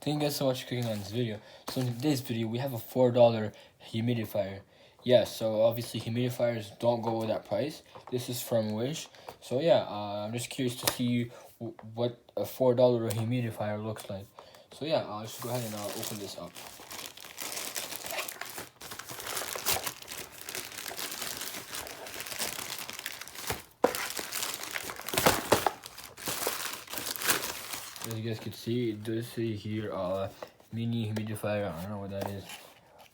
thank you guys so much for clicking on this video. So in today's video, we have a $4 humidifier. Yeah, so obviously humidifiers don't go with that price. This is from Wish. So yeah, I'm just curious to see what a $4 humidifier looks like. So yeah, I'll just go ahead and open this up. As you guys can see, it does say here, mini humidifier. I don't know what that is.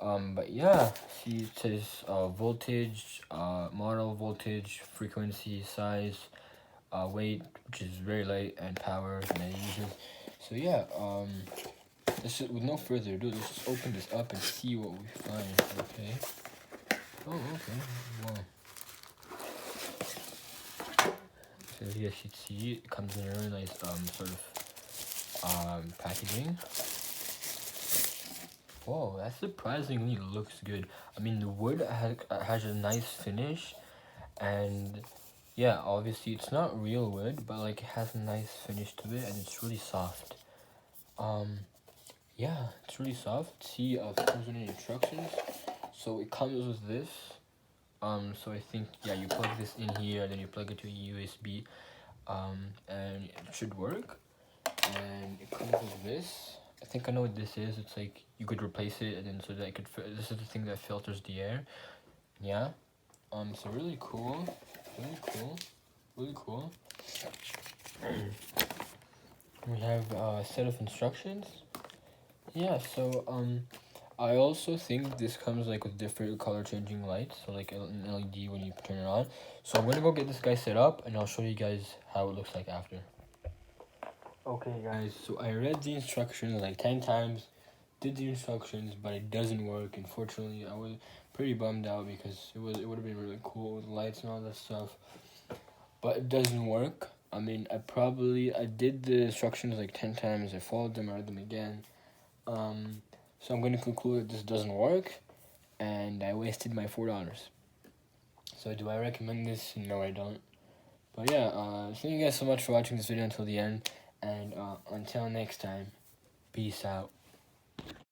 But yeah, see, it says voltage, model, voltage, frequency, size, weight, which is very light, and power, and it uses. So yeah, with no further ado, let's just open this up and see what we find. Okay. Oh, okay. Wow. So as you guys can see, it comes in a really nice sort of packaging. Oh, that surprisingly looks good. I mean, the wood has a nice finish, and yeah, obviously it's not real wood, but like it has a nice finish to it, and it's really soft. Yeah, it's really soft. See, it comes with instructions. So it comes with this. So I think, yeah, you plug this in here, then you plug it to a USB, and it should work. And it comes with this. I think I know what this is. It's like you could replace it, and then so that it could. This is the thing that filters the air. Yeah. So really cool. Really cool. Really cool. We have a set of instructions. Yeah. So I also think this comes like with different color changing lights. So like an LED when you turn it on. So I'm gonna go get this guy set up, and I'll show you guys how it looks like after. Okay guys, so I read the instructions like 10 times, did the instructions, but it doesn't work. Unfortunately, I was pretty bummed out because it would have been really cool with lights and all that stuff. But it doesn't work. I mean, I did the instructions like 10 times, I followed them, I read them again. So I'm gonna conclude that this doesn't work, and I wasted my $4. So do I recommend this? No, I don't. But yeah, thank you guys so much for watching this video until the end. And until next time, peace out.